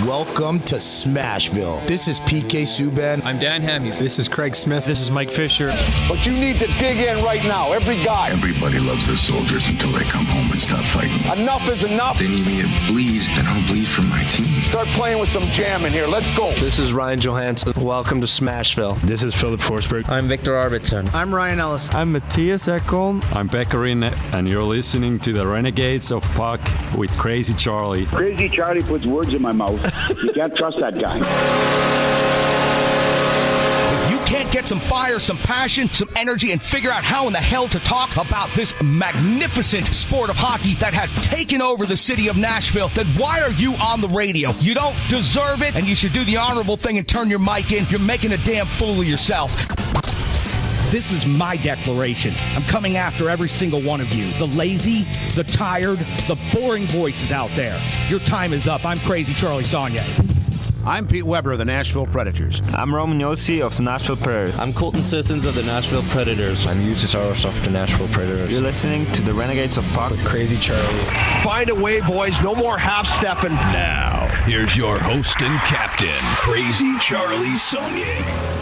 Welcome to Smashville. This is PK Subban. I'm Dan Hamhuis. This is Craig Smith. This is Mike Fisher. But you need to dig in right now, every guy. Everybody loves their soldiers until they come home and stop fighting. Enough is enough. They need me to bleed, and I'll bleed for my team. Start playing with some jam in here. Let's go. This is Ryan Johansson. Welcome to Smashville. This is Philip Forsberg. I'm Victor Arvidsson. I'm Ryan Ellis. I'm Matthias Ekholm. I'm Beckerin, and you're listening to the Renegades of Puck with Crazy Charlie. Crazy Charlie puts words in my mouth. You can't trust that guy. If you can't get some fire, some passion, some energy, and figure out how in the hell to talk about this magnificent sport of hockey that has taken over the city of Nashville, then why are you on the radio? You don't deserve it, and you should do the honorable thing and turn your mic in. You're making a damn fool of yourself. This is my declaration. I'm coming after every single one of you. The lazy, the tired, the boring voices out there. Your time is up. I'm Crazy Charlie Saunier. I'm Pete Weber of the Nashville Predators. I'm Roman Yossi of the Nashville Predators. I'm Colton Sissons of the Nashville Predators. I'm Eustace of the Nashville Predators. You're listening to the Renegades of Puck with Crazy Charlie. Find a way, boys. No more half-stepping. Now, here's your host and captain, Crazy Charlie Saunier.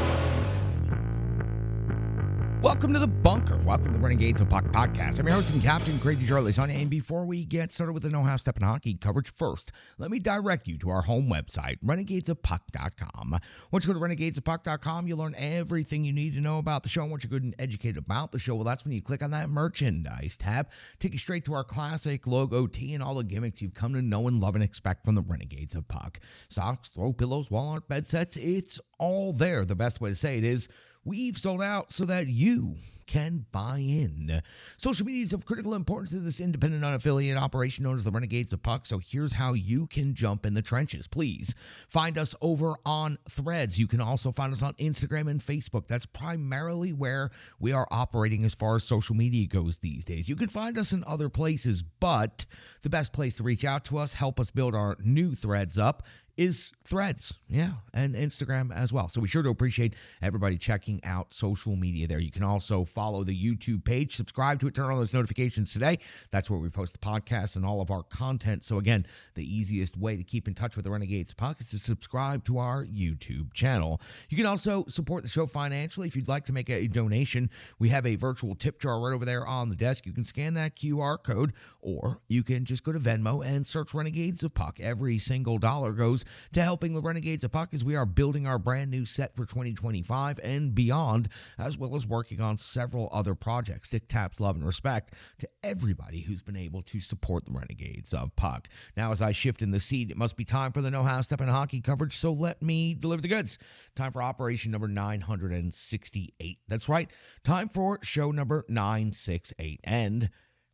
Welcome to the bunker. Welcome to the Renegades of Puck podcast. I'm your host and captain, Crazy Charlie Saunier. And before we get started with the No Half Step in Hockey coverage, first, let me direct you to our home website, renegadesofpuck.com. Once you go to renegadesofpuck.com, you'll learn everything you need to know about the show. And once you're good and educated about the show, well, that's when you click on that merchandise tab. Take you straight to our classic logo tee and all the gimmicks you've come to know and love and expect from the Renegades of Puck. Socks, throw pillows, wall art, bed sets, it's all there. The best way to say it is, we've sold out so that you can buy in. Social media is of critical importance to this independent, unaffiliated operation known as the Renegades of Puck. So here's how you can jump in the trenches. Please find us over on Threads. You can also find us on Instagram and Facebook. That's primarily where we are operating as far as social media goes these days. You can find us in other places, but the best place to reach out to us, help us build our new Threads up, is Threads, and Instagram as well. So we sure do appreciate everybody checking out social media there. You can also follow the YouTube page, subscribe to it, turn on those notifications today. That's where we post the podcast and all of our content. So again, the easiest way to keep in touch with the Renegades Puck is to subscribe to our YouTube channel. You can also support the show financially if you'd like to make a donation. We have a virtual tip jar right over there on the desk. You can scan that QR code, or you can just go to Venmo and search Renegades of Puck. Every single dollar goes to helping the Renegades of Puck as we are building our brand new set for 2025 and beyond, as well as working on several other projects. Stick taps, love, and respect to everybody who's been able to support the Renegades of Puck. Now, as I shift in the seat, it must be time for the No Half Step in Hockey coverage, so let me deliver the goods. Time for operation number 968. That's right, time for show number 968. And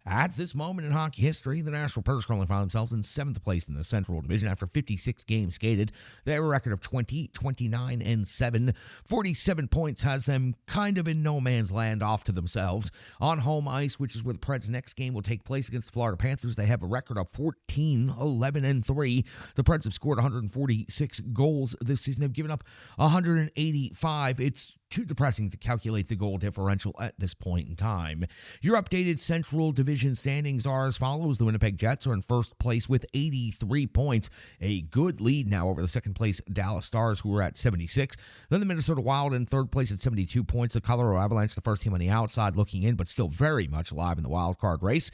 at this moment in hockey history, the Nashville Predators currently find themselves in 7th place in the Central Division after 56 games skated. They have a record of 20, 29, and 7. 47 points has them kind of in no man's land off to themselves. On home ice, which is where the Preds' next game will take place against the Florida Panthers, they have a record of 14, 11, and 3. The Preds have scored 146 goals this season. They've given up 185. It's too depressing to calculate the goal differential at this point in time. Your updated Central Division standings are as follows. The Winnipeg Jets are in first place with 83 points, a good lead now over the second place Dallas Stars, who are at 76. Then the Minnesota Wild in third place at 72 points. The Colorado Avalanche, the first team on the outside looking in, but still very much alive in the wild card race.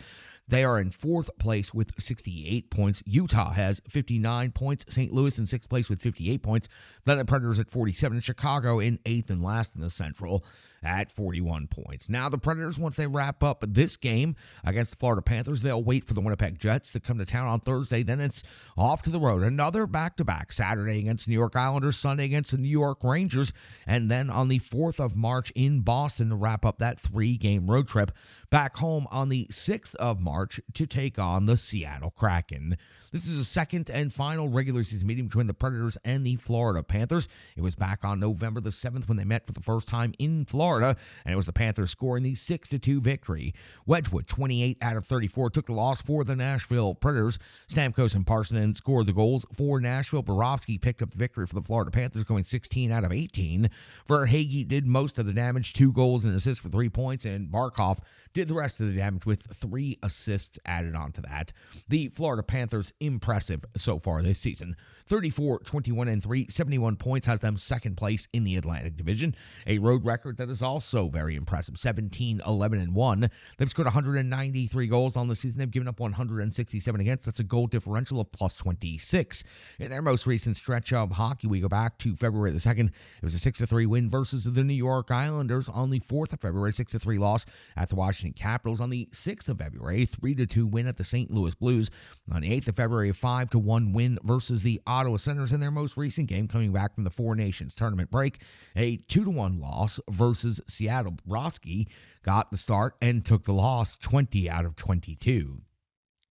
They are in fourth place with 68 points. Utah has 59 points. St. Louis in sixth place with 58 points. Then the Predators at 47. Chicago in eighth and last in the Central at 41 points. Now the Predators, once they wrap up this game against the Florida Panthers, they'll wait for the Winnipeg Jets to come to town on Thursday. Then it's off to the road. Another back-to-back. Saturday against New York Islanders, Sunday against the New York Rangers, and then on the 4th of March in Boston to wrap up that 3-game road trip. Back home on the 6th of March to take on the Seattle Kraken. This is a second and final regular season meeting between the Predators and the Florida Panthers. It was back on November the 7th when they met for the first time in Florida, and it was the Panthers scoring the 6-2 victory. Wedgwood, 28 out of 34, took the loss for the Nashville Predators. Stamkos and Parsonen scored the goals for Nashville. Bobrovsky picked up the victory for the Florida Panthers, going 16 out of 18. Verhaeghe did most of the damage, 2 goals and assists for 3 points, and Barkov did the rest of the damage with 3 assists added on to that. The Florida Panthers impressive so far this season. 34-21-3, 71 points, has them second place in the Atlantic Division. A road record that is also very impressive, 17-11-1. They've scored 193 goals on the season. They've given up 167 against. That's a goal differential of plus 26. In their most recent stretch of hockey, we go back to February the 2nd. It was a 6-3 win versus the New York Islanders. On the 4th of February, 6-3 loss at the Washington Capitals. On the 6th of February, 3-2 win at the St. Louis Blues. On the 8th of February, a 5-1 win versus the Ottawa Senators in their most recent game, coming back from the Four Nations tournament break. A 2-1 loss versus Seattle. Bobrovsky got the start and took the loss, 20 out of 22.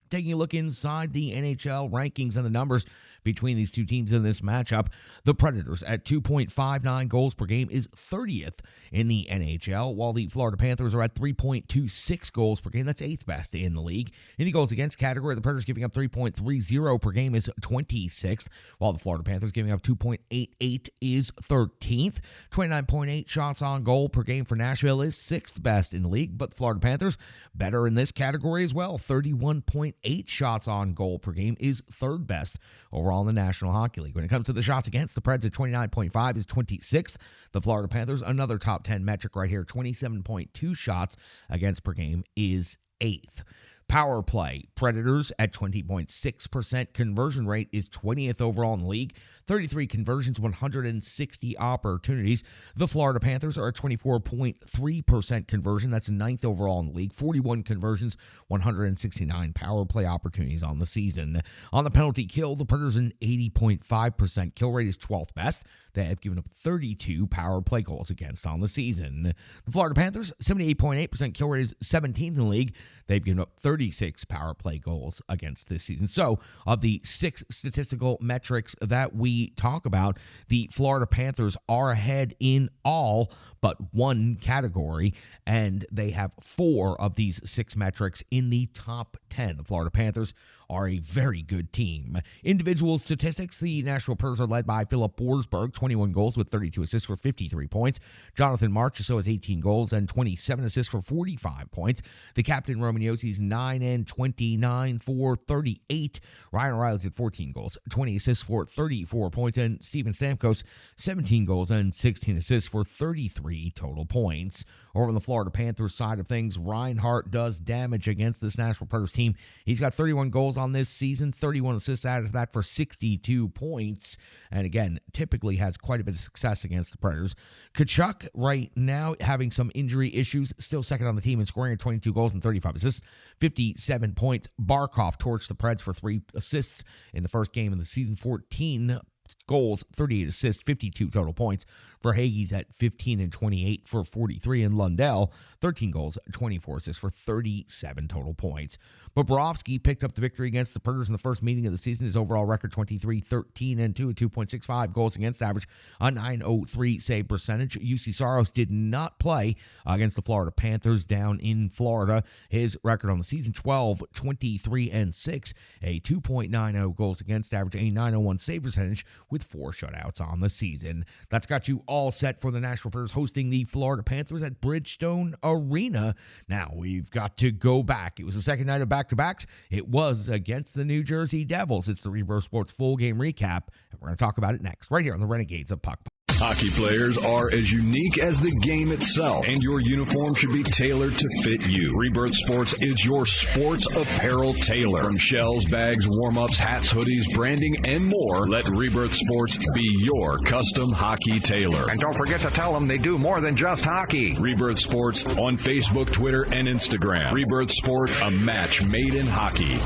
Taking a look inside the NHL rankings and the numbers between these two teams in this matchup, the Predators at 2.59 goals per game is 30th in the NHL, while the Florida Panthers are at 3.26 goals per game. That's 8th best in the league. In the goals against category, the Predators giving up 3.30 per game is 26th, while the Florida Panthers giving up 2.88 is 13th. 29.8 shots on goal per game for Nashville is 6th best in the league, but the Florida Panthers better in this category as well. 31.8 shots on goal per game is 3rd best overall in the National Hockey League. When it comes to the shots against, the Preds at 29.5 is 26th. The Florida Panthers, another top 10 metric right here, 27.2 shots against per game is 8th. Power play, Predators at 20.6%. Conversion rate is 20th overall in the league. 33 conversions, 160 opportunities. The Florida Panthers are at 24.3% conversion. That's 9th overall in the league. 41 conversions, 169 power play opportunities on the season. On the penalty kill, the Predators an 80.5% kill rate is 12th best. They have given up 32 power play goals against on the season. The Florida Panthers, 78.8% kill rate is 17th in the league. They've given up 36 power play goals against this season. So, of the 6 statistical metrics that we talk about, the Florida Panthers are ahead in all but one category, and they have 4 of these 6 metrics in the top 10. The Florida Panthers are a very good team. Individual statistics, the Nashville Predators are led by Philip Forsberg, 21 goals with 32 assists for 53 points. Jonathan Marchessault has 18 goals and 27 assists for 45 points. The captain, Roman Jossi's 9 and 29 for 38. Ryan O'Reilly's at 14 goals, 20 assists for 34 points. And Steven Stamkos, 17 goals and 16 assists for 33 total points. Over on the Florida Panthers side of things, Reinhart does damage against this Nashville Predators team. He's got 31 goals on this season, 31 assists added to that for 62 points. And again, typically has quite a bit of success against the Predators. Tkachuk right now having some injury issues, still second on the team and scoring at 22 goals and 35 assists, 57 points. Barkov torched the Preds for 3 assists in the first game of the season, 14 goals, 38 assists, 52 total points. Verhaeghe's at 15 and 28 for 43, and Lundell, 13 goals, 24 assists for 37 total points. Bobrovsky picked up the victory against the Predators in the first meeting of the season. His overall record, 23-13-2, a 2.65 goals against average, a .903 save percentage. UC Saros did not play against the Florida Panthers down in Florida. His record on the season, 12-23-6, a 2.90 goals against average, a .901 save percentage with 4 shutouts on the season. That's got you all set for the Nashville Predators hosting the Florida Panthers at Bridgestone Arena. Now we've got to go back. It was the second night of back-to-backs. It was against the New Jersey Devils. It's the Rebirth Sports full game recap, and we're going to talk about it next, right here on the Renegades of Puck. Hockey players are as unique as the game itself, and your uniform should be tailored to fit you. Rebirth Sports is your sports apparel tailor. From shells, bags, warm-ups, hats, hoodies, branding, and more, let Rebirth Sports be your custom hockey tailor. And don't forget to tell them they do more than just hockey. Rebirth Sports on Facebook, Twitter, and Instagram. Rebirth Sport, a match made in hockey.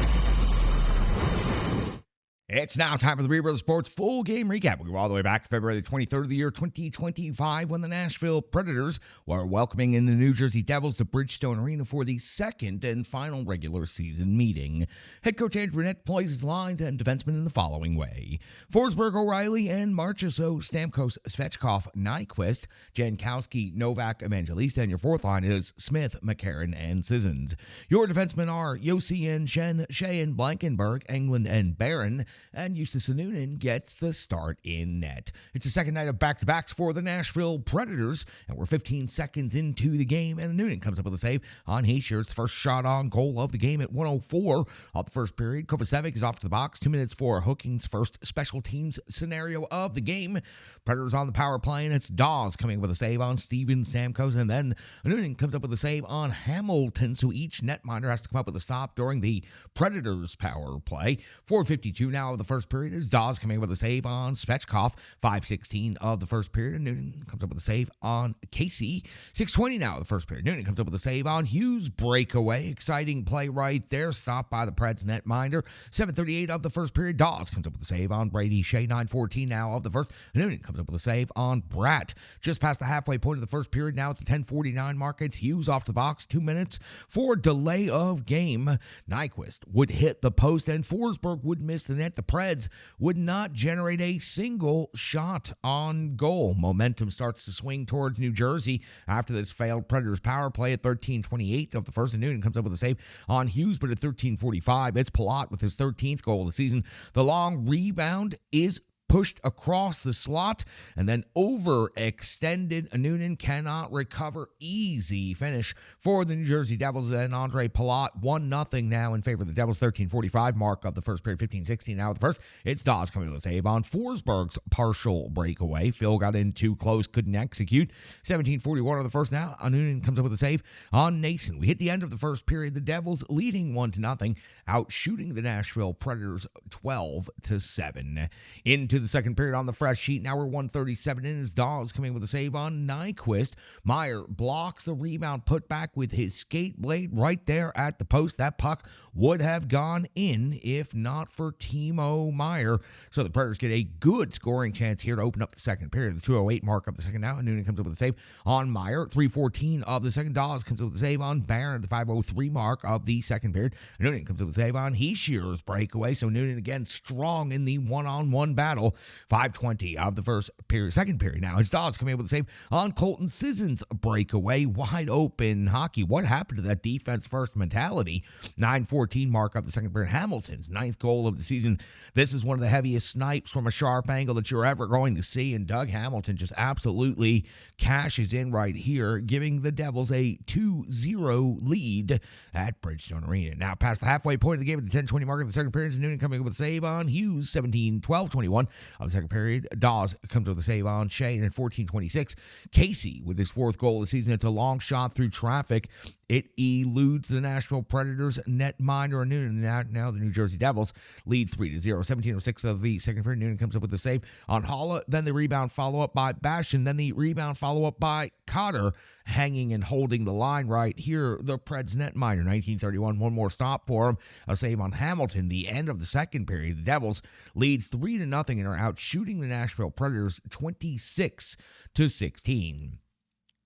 It's now time for the Rebirth Sports full game recap. We go all the way back to February the 23rd of the year 2025 when the Nashville Predators were welcoming in the New Jersey Devils to Bridgestone Arena for the second and final regular season meeting. Head coach Andrew Brunette plays his lines and defensemen in the following way: Forsberg, O'Reilly, and Marchessault, Stamkos, Svechkov, Nyquist, Jankowski, Novak, Evangelista, and your fourth line is Smith, McCarron, and Sissons. Your defensemen are Josi and Shen, Shea and Blankenberg, Englund and Barron, and Justus Noonan gets the start in net. It's the second night of back-to-backs for the Nashville Predators, and we're 15 seconds into the game, and Noonan comes up with a save on Heishier's first shot on goal of the game at 1:04 of the first period. Kovacevic is off to the box, 2 minutes for Hooking's first special teams scenario of the game. Predators on the power play, and it's Dawes coming up with a save on Steven Stamkos, and then Noonan comes up with a save on Hamilton, so each netminder has to come up with a stop during the Predators power play. 4:52 now of the first period is Dawes coming up with a save on Svechkov. 5:16 of the first period, and Noonan comes up with a save on Casey. 6:20 now of the first period. Noonan comes up with a save on Hughes breakaway. Exciting play right there, stopped by the Preds netminder. 7:38 of the first period, Dawes comes up with a save on Brady Shea. 9:14 now of the first. Noonan comes up with a save on Bratt. Just past the halfway point of the first period, now at the 10:49 mark, it's Hughes off the box. 2 minutes for delay of game. Nyquist would hit the post, and Forsberg would miss the net. The Preds would not generate a single shot on goal. Momentum starts to swing towards New Jersey after this failed Predators power play at 13:28 of the first, and Noonan comes up with a save on Hughes, but at 13:45, it's Palat with his 13th goal of the season. The long rebound is pushed across the slot and then overextended. Noonan cannot recover. Easy finish for the New Jersey Devils, and Andre Palat 1-0 now in favor of the Devils. 13:45 mark of the first period. 15:16 now of the first. It's Dawes coming to the save on Forsberg's partial breakaway. Phil got in too close, couldn't execute. 17:41 of the first now. Noonan comes up with a save on Nason. We hit the end of the first period. The Devils leading 1-0, out shooting the Nashville Predators 12-7. Into the second period on the fresh sheet. Now we're 1:37 in as Dawes coming with a save on Nyquist. Meyer blocks the rebound put back with his skate blade right there at the post. That puck would have gone in if not for Timo Meyer. So the Predators get a good scoring chance here to open up the second period. The 2:08 mark of the second now, and Noonan comes up with a save on Meyer. 3:14 of the second. Dawes comes up with a save on Barron at the 5:03 mark of the second period. Noonan comes up with a save on Heishier's breakaway. So Noonan again strong in the one-on-one battle. 5:20 of the first period, second period now. It's Dawes coming up with a save on Colton Sisson's breakaway. Wide open hockey. What happened to that defense first mentality? 9:14 mark of the second period. Hamilton's 9th goal of the season. This is one of the heaviest snipes from a sharp angle that you're ever going to see, and Doug Hamilton just absolutely cashes in right here, giving the Devils a 2-0 lead at Bridgestone Arena. Now past the halfway point of the game at the 10:20 mark of the second period, Noonan coming up with a save on Hughes. 12:21 of the second period. Dawes comes with a save on Shea, and at 14:26, Casey with his 4th goal of the season. It's a long shot through traffic. It eludes the Nashville Predators netminder, and Noonan. Now the New Jersey Devils lead 3-0. 17:06 of the second period. Noonan comes up with a save on Haula. Then the rebound follow-up by Bastion. Then the rebound follow-up by Cotter, hanging and holding the line right here. The Preds netminder. 19:31. One more stop for him. A save on Hamilton. The end of the second period. The Devils lead 3-0 and are out shooting the Nashville Predators 26-16.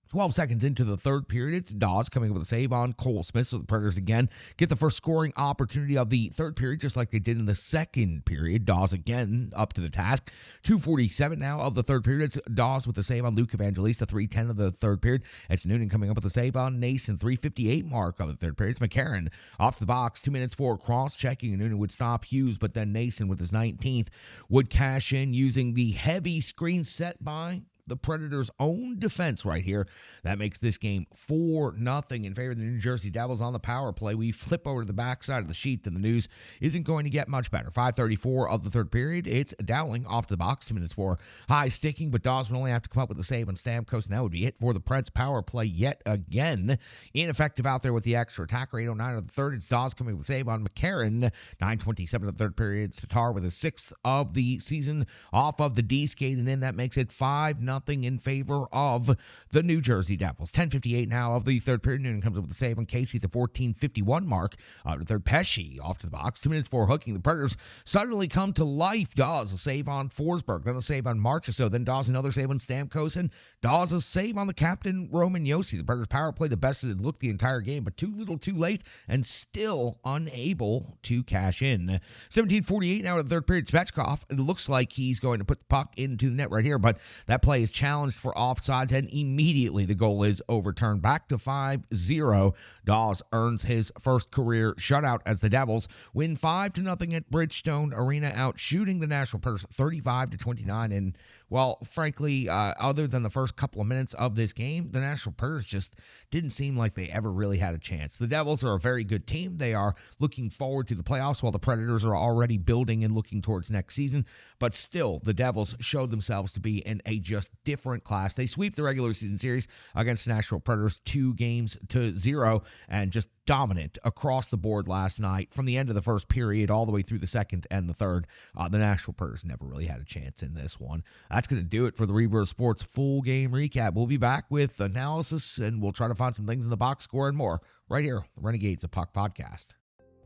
12 seconds into the third period, it's Dawes coming up with a save on Cole Smith. So the Predators again get the first scoring opportunity of the third period, just like they did in the second period. Dawes again up to the task. 2:47 now of the third period. It's Dawes with a save on Luke Evangelista. 3:10 of the third period. It's Noonan coming up with a save on Nason. 3:58 mark of the third period. It's McCarron off the box. 2 minutes for cross-checking, and Noonan would stop Hughes, but then Nason with his 19th would cash in using the heavy screen set by the Predators' own defense right here. That makes this game 4-0 in favor of the New Jersey Devils on the power play. We flip over to the backside of the sheet, and the news isn't going to get much better. 5:34 of the third period. It's Dowling off the box. 2 minutes for high sticking, but Dawes would only have to come up with a save on Stamkos, and that would be it for the Preds power play yet again. Ineffective out there with the extra attacker. 8:09 of the third. It's Dawes coming with a save on McCarron. 9:27 of the third period. Tatar with his 6th of the season off of the D skate, and in that makes it 5-0 in favor of the New Jersey Devils. 10:58 now of the third period. Noonan comes up with a save on Casey at the 14:51 mark. The third, Pesci off to the box. 2 minutes for hooking. The Predators suddenly come to life. Dawes a save on Forsberg, then a save on Marchessault, then Dawes another save on Stamkos, and Dawes a save on the captain Roman Josi. The Predators power play the best it had looked the entire game, but too little too late, and still unable to cash in. 17:48 now of the third period. Svechkov, it looks like he's going to put the puck into the net right here, but that play is challenged for offsides, and immediately the goal is overturned. Back to 5-0. Dawes earns his first career shutout as the Devils win 5-0 at Bridgestone Arena, out shooting the Nashville Predators 35-29. And, well, frankly, other than the first couple of minutes of this game, the Nashville Predators just didn't seem like they ever really had a chance. The Devils are a very good team. They are looking forward to the playoffs, while the Predators are already building and looking towards next season. But still, the Devils showed themselves to be in a just different class. They sweep the regular season series against the Nashville Predators 2-0, and just dominant across the board last night from the end of the first period all the way through the second and the third. The Nashville Predators never really had a chance in this one. That's going to do it for the Rebirth Sports full game recap. We'll be back with analysis, and we'll try to find some things in the box score and more right here, the Renegades of Puck podcast.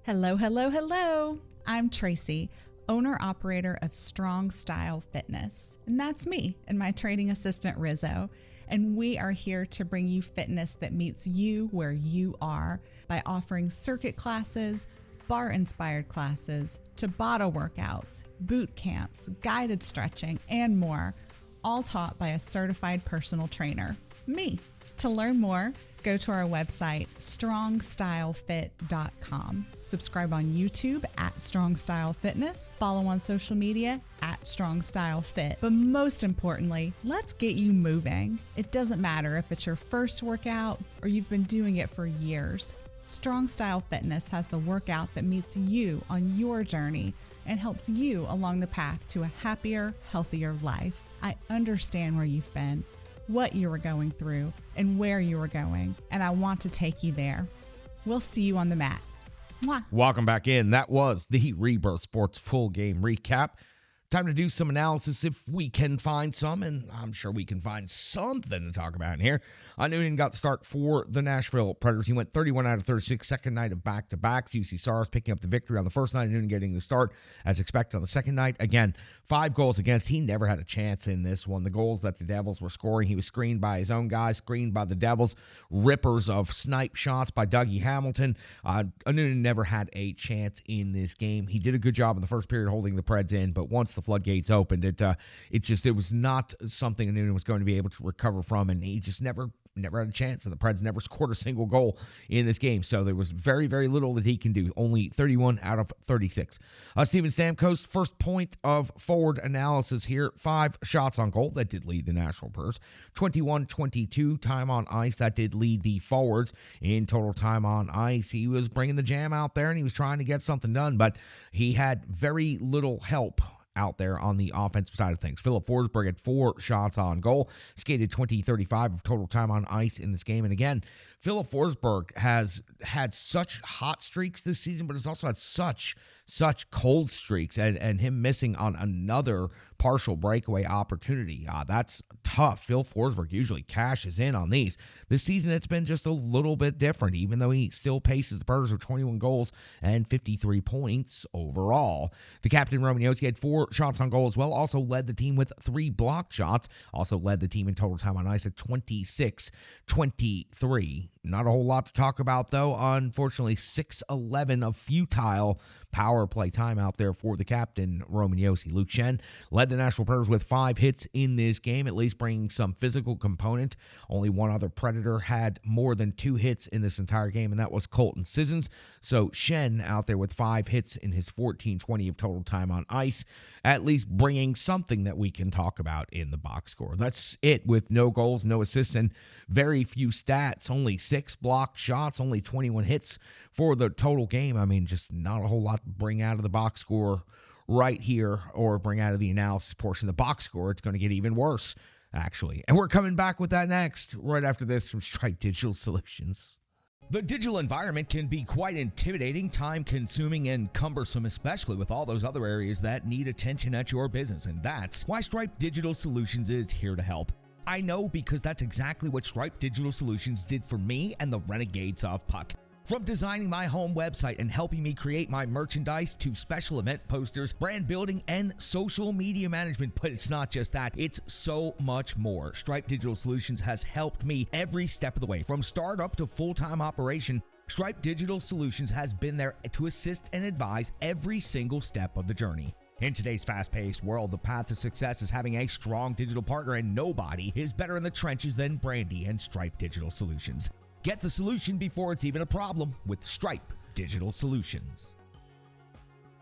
Hello, hello, hello. I'm Tracy, owner-operator of Strong Style Fitness. And that's me and my training assistant, Rizzo. And we are here to bring you fitness that meets you where you are by offering circuit classes, bar-inspired classes, Tabata workouts, boot camps, guided stretching, and more, all taught by a certified personal trainer, me. To learn more, go to our website, strongstylefit.com. Subscribe on YouTube at Strong Style Fitness. Follow on social media at Strong Style Fit. But most importantly, let's get you moving. It doesn't matter if it's your first workout or you've been doing it for years. Strong Style Fitness has the workout that meets you on your journey and helps you along the path to a happier, healthier life. I understand where you've been, what you were going through, and where you were going, and I want to take you there. We'll see you on the mat. Mwah. Welcome back in. That was the Rebirth Sports full game recap. Time to do some analysis if we can find some, and I'm sure we can find something to talk about in here. Noonan got the start for the Nashville Predators. He went 31 out of 36, second night of back-to-backs. UC Saros picking up the victory on the first night, Noonan getting the start as expected on the second night. Again, 5 goals against. He never had a chance in this one. The goals that the Devils were scoring, he was screened by his own guys, screened by the Devils, rippers of snipe shots by Dougie Hamilton. Noonan never had a chance in this game. He did a good job in the first period holding the Preds in, but once the floodgates opened, it was not something Noonan was going to be able to recover from, and he just never had a chance, and the Preds never scored a single goal in this game, so there was very, very little that he can do. Only 31 out of 36. Steven Stamkos, first point of forward analysis here. 5 shots on goal. That did lead the Nashville Predators. 21-22 time on ice. That did lead the forwards in total time on ice. He was bringing the jam out there, and he was trying to get something done, but he had very little help out there on the offensive side of things. Philip Forsberg had 4 shots on goal, skated 20-35 of total time on ice in this game. And again, Philip Forsberg has had such hot streaks this season, but has also had such cold streaks, and him missing on another partial breakaway opportunity. That's tough. Phil Forsberg usually cashes in on these. This season, it's been just a little bit different, even though he still paces the Predators with 21 goals and 53 points overall. The captain, Romaniosi, had 4 shots on goal as well, also led the team with 3 blocked shots, also led the team in total time on ice at 26-23. Not a whole lot to talk about, though. Unfortunately, 6-11 of futile power play time out there for the captain, Romaniosi. Luke Schenn led the Nashville Predators with 5 hits in this game, at least bringing some physical component. Only one other Predator had more than 2 hits in this entire game, and that was Colton Sissons. So Schenn out there with 5 hits in his 14-20 of total time on ice, at least bringing something that we can talk about in the box score. That's it, with no goals, no assists, and very few stats. Only 6 blocked shots, only 21 hits for the total game. I mean, just not a whole lot to bring out of the box score right here, or bring out of the analysis portion of the box score. It's going to get even worse, actually. And we're coming back with that next, right after this, from Stripe Digital Solutions. The digital environment can be quite intimidating, time-consuming, and cumbersome, especially with all those other areas that need attention at your business. And that's why Stripe Digital Solutions is here to help. I know, because that's exactly what Stripe Digital Solutions did for me and the Renegades of Puck. From designing my home website and helping me create my merchandise to special event posters, brand building, and social media management. But it's not just that, it's so much more. Stripe Digital Solutions has helped me every step of the way. From startup to full-time operation, Stripe Digital Solutions has been there to assist and advise every single step of the journey. In today's fast-paced world, the path to success is having a strong digital partner, and nobody is better in the trenches than Brandy and Stripe Digital Solutions. Get the solution before it's even a problem with Stripe Digital Solutions.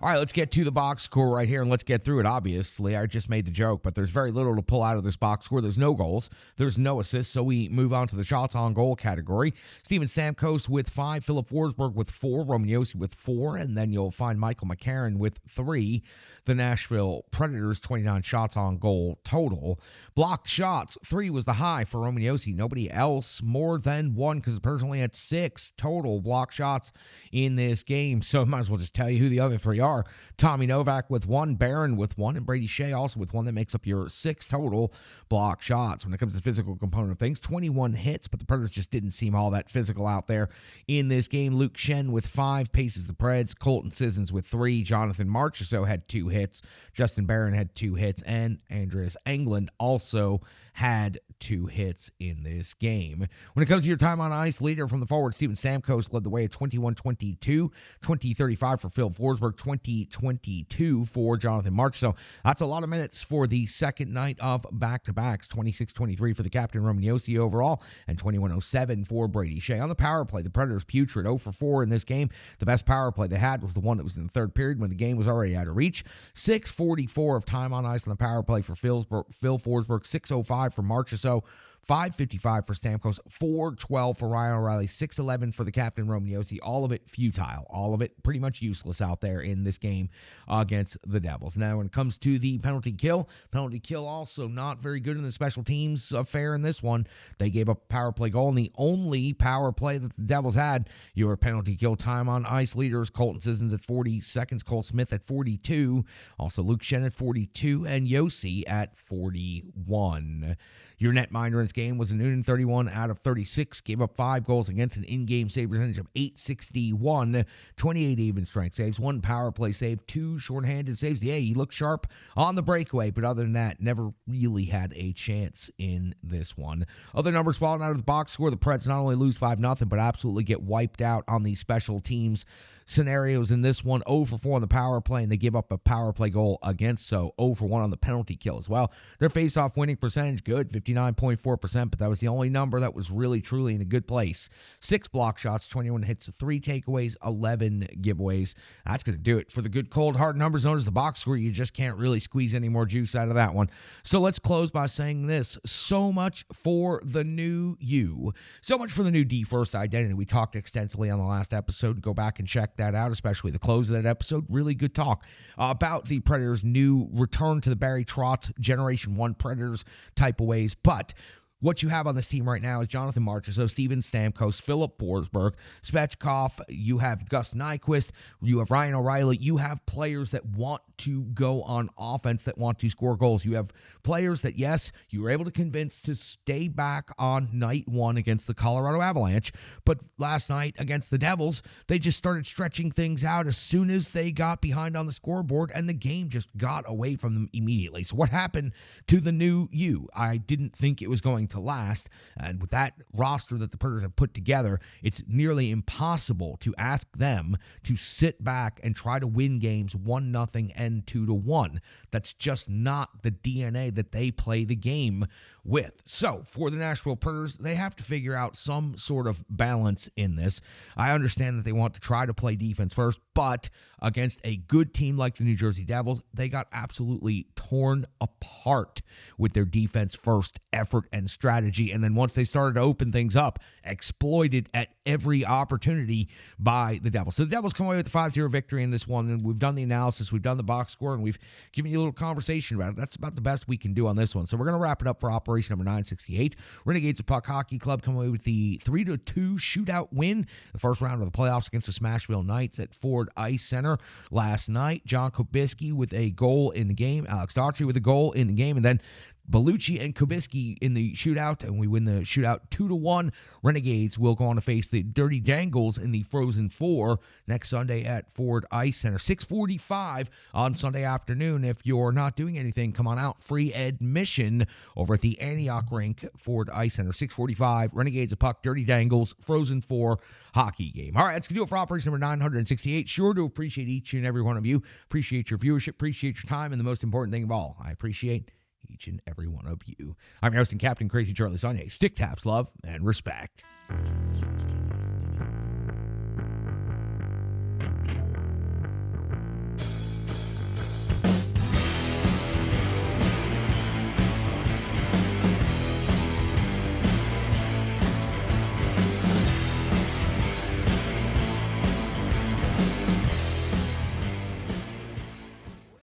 All right, let's get to the box score right here, and let's get through it. Obviously, I just made the joke, but there's very little to pull out of this box score. There's no goals. There's no assists, so we move on to the shots on goal category. Steven Stamkos with 5, Philip Forsberg with 4, Roman Josi with 4, and then you'll find Michael McCarron with 3. The Nashville Predators, 29 shots on goal total. Blocked shots, 3 was the high for Roman Josi. Nobody else more than 1, because the person only had 6 total blocked shots in this game, so I might as well just tell you who the other 3 are. Tommy Novak with 1, Barron with 1, and Brady Shea also with 1. That makes up your 6 total block shots. When it comes to the physical component of things, 21 hits, but the Predators just didn't seem all that physical out there in this game. Luke Shen with 5 paces the Preds. Colton Sissons with 3. Jonathan Marchessault had 2 hits. Justin Barron had 2 hits, and Andreas Englund also had 2 hits in this game. When it comes to your time on ice, leader from the forward, Steven Stamkos led the way at 21-22, 20-35 for Phil Forsberg, 20-22 for Jonathan Marchessault. That's a lot of minutes for the second night of back-to-backs. 26-23 for the captain, Roman Josi overall, and 21-07 for Brady Shea. On the power play, the Predators putrid, 0-4 in this game. The best power play they had was the one that was in the third period when the game was already out of reach. 6:44 of time on ice on the power play for Phil Forsberg, 6:05 for Marchessault, 5:55 for Stamkos, 4:12 for Ryan O'Reilly, 6:11 for the captain, Roman Josi. All of it futile. All of it pretty much useless out there in this game against the Devils. Now, when it comes to the penalty kill also not very good in the special teams affair in this one. They gave up a power play goal, and the only power play that the Devils had, your penalty kill time on ice leaders, Colton Sissons at 40 seconds, Cole Smith at 42, also Luke Shen at 42, and Josi at 41. Your netminder in this game was a Noonan, 31 out of 36, gave up 5 goals against, an in-game save percentage of .861, 28 even strength saves, 1 power play save, 2 shorthanded saves. Yeah, he looked sharp on the breakaway, but other than that, never really had a chance in this one. Other numbers falling out of the box score, the Preds not only lose 5-0, but absolutely get wiped out on the special teams scenarios in this one. 0-4 on the power play, and they give up a power play goal against, so 0-1 on the penalty kill as well. Their face-off winning percentage, good, 59.4%, but that was the only number that was really, truly in a good place. 6 block shots, 21 hits, 3 takeaways, 11 giveaways. That's going to do it for the good, cold, hard numbers known as the box score. You just can't really squeeze any more juice out of that one. So let's close by saying this. So much for the new you. So much for the new D-First identity. We talked extensively on the last episode. Go back and check that out, especially the close of that episode. Really good talk about the Predators' new return to the Barry Trotz Generation 1 Predators type of ways. But what you have on this team right now is Jonathan Marchessault, Steven Stamkos, Philip Forsberg, Svechkov, you have Gus Nyquist, you have Ryan O'Reilly. You have players that want to go on offense, that want to score goals. You have players that, yes, you were able to convince to stay back on night 1 against the Colorado Avalanche, but last night against the Devils, they just started stretching things out as soon as they got behind on the scoreboard, and the game just got away from them immediately. So what happened to the new you? I didn't think it was going to last, and with that roster that the Predators have put together, it's nearly impossible to ask them to sit back and try to win games 1-0 and 2-1. That's just not the DNA that they play the game with. So for the Nashville Predators, they have to figure out some sort of balance in this. I understand that they want to try to play defense first, but against a good team like the New Jersey Devils, they got absolutely torn apart with their defense first effort and strategy, and then once they started to open things up, exploited at every opportunity by the Devils. So the Devils come away with a 5-0 victory in this one, and we've done the analysis, we've done the box score, and we've given you a little conversation about it. That's about the best we can do on this one. So we're going to wrap it up for Operation number 968. Renegades of Puck Hockey Club come away with the 3-2 shootout win, the first round of the playoffs against the Smashville Knights at Ford Ice Center last night. John Kubisky with a goal in the game, Alex Daughtry with a goal in the game, and then Bellucci and Kubicki in the shootout, and we win the shootout 2-1. Renegades will go on to face the Dirty Dangles in the Frozen Four next Sunday at Ford Ice Center. 6:45 on Sunday afternoon. If you're not doing anything, come on out. Free admission over at the Antioch Rink, Ford Ice Center. 6:45, Renegades of Puck, Dirty Dangles, Frozen Four hockey game. All right, that's going to do it for operation number 968. Sure to appreciate each and every one of you. Appreciate your viewership, appreciate your time, and the most important thing of all, I appreciate each and every one of you. I'm your host and Captain Crazy Charlie Saunier. Stick taps, love, and respect.